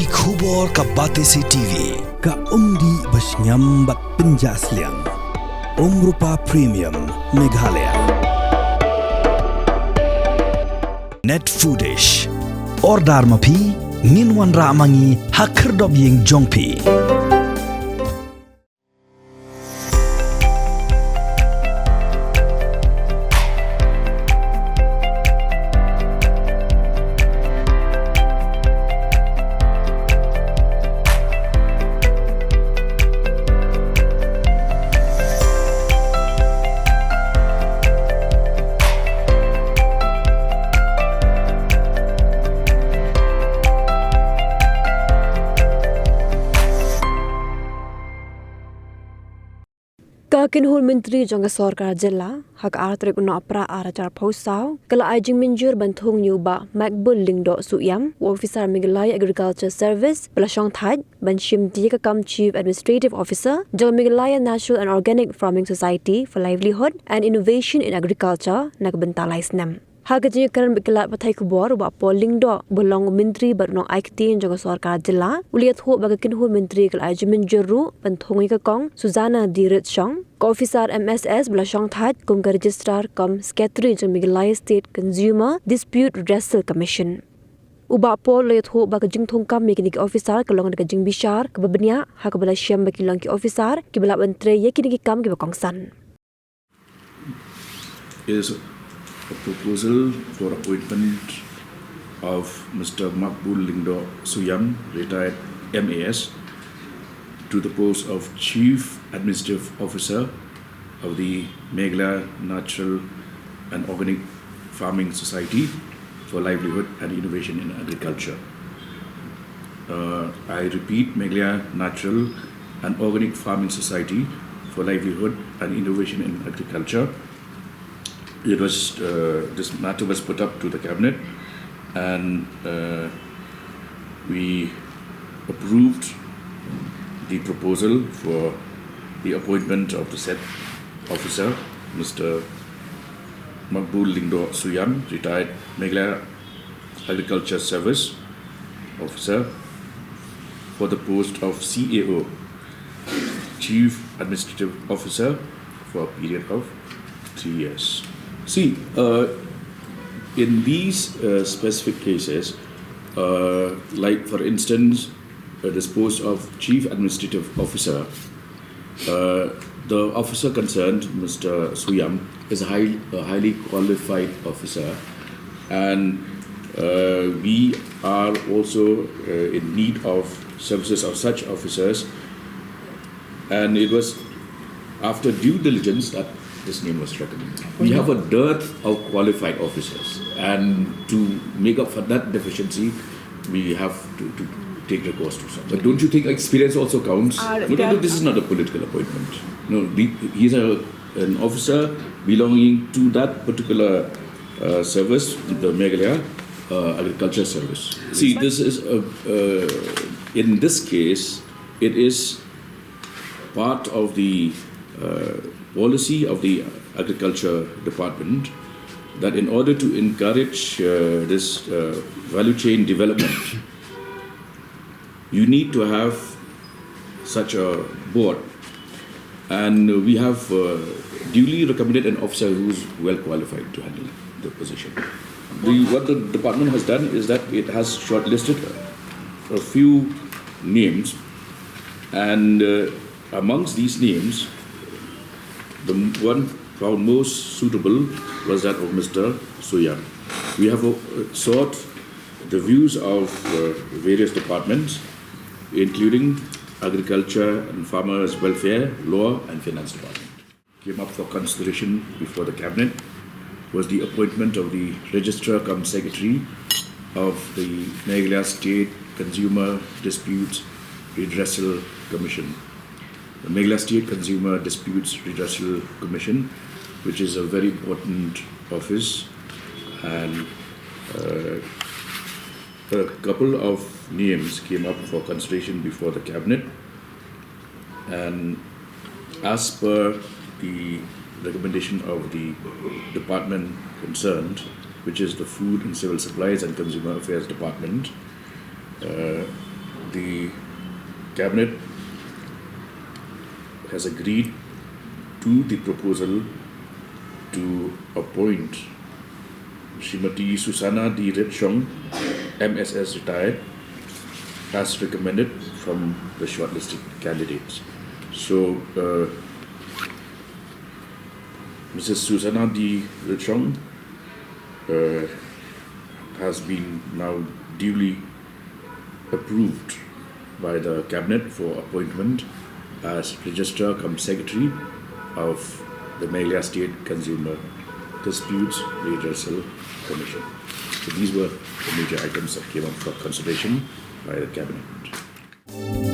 Ki khubor ka Batesi TV. Ka umdi basnyam bat penjaslian. Rupa Premium Meghalaya. Net Foodish. Ordar mapi nginwan ramangi hakerdob yeng jongpi. Kakinhul Menteri Jangka Sorkar Jylla hak artrik no apra aracar pausau kala ajing minjur bantung nyuba makbul lingdo suyam Ophisar Meghalaya Agriculture Service bala Shongthait banshim tiga kam Chief Administrative Officer Jylla Meghalaya Natural and Organic Farming Society for Livelihood and Innovation in Agriculture nakbentalai snam. Hagajnya karan bekelat patai kubor wa polling do bolong menteri barno aikti Jangka Sorkar Jylla uliat ho bagakinhul menteri kala ajing minjuru bantungi kakong Suzana Dirit Shong Ophisar MSS bala Shongthait kum registrar kam secretary Jylla Meghalaya State Consumer Dispute Redressal Commission. Uba pol liat ho bagajing Thungkam mekini Ophisar kalong bagajing bishar kababnya hak bala syam bakilong ki Ophisar ki bala menteri yakini kam ki bakongsan. Is a proposal for appointment of Mr. Makbul Lingdo Suyam, retired MAS, to the post of Chief Administrative Officer of the Meghalaya Natural and Organic Farming Society for Livelihood and Innovation in Agriculture. I repeat, Meghalaya Natural and Organic Farming Society for Livelihood and Innovation in Agriculture. It was this matter was put up to the cabinet, and we approved the proposal for the appointment of the said officer, Mr. Makbul Lingdo Suyam, retired Meghalaya Agriculture Service officer, for the post of CAO, Chief Administrative Officer, for a period of 3 years. See, in these specific cases, like for instance, this post of Chief Administrative Officer, the officer concerned, Mr. Suyam, is a highly qualified officer, and we are also in need of services of such officers, and it was after due diligence that this name was recommended. We have a dearth of qualified officers, and to make up for that deficiency, we have to take recourse to some. But don't you think experience also counts? No, this is not a political appointment. No, he's an officer belonging to that particular service, the Meghalaya Agriculture Service. See, this is in this case, it is part of the policy of the Agriculture Department that in order to encourage this value chain development, you need to have such a board, and we have duly recommended an officer who is well qualified to handle the position. What the department has done is that it has shortlisted a few names, and amongst these names, the one found most suitable was that of Mr. Suyam. We have sought the views of various departments, including Agriculture and Farmers Welfare, Law and Finance Department. Came up for consideration before the Cabinet was the appointment of the Registrar cum Secretary of the Meghalaya State Consumer Disputes Redressal Commission. The Meghalaya State Consumer Disputes Redressal Commission, which is a very important office, and a couple of names came up for consideration before the Cabinet, and as per the recommendation of the department concerned, which is the Food and Civil Supplies and Consumer Affairs Department, the Cabinet has agreed to the proposal to appoint Srimati Susana D. Redchong, MSS retired, as recommended from the shortlisted candidates. So, Mrs. Susana D. Redchong has been now duly approved by the Cabinet for appointment as Registrar cum Secretary of the Meghalaya State Consumer Disputes Redressal Commission. So these were the major items that came up for consideration by the Cabinet.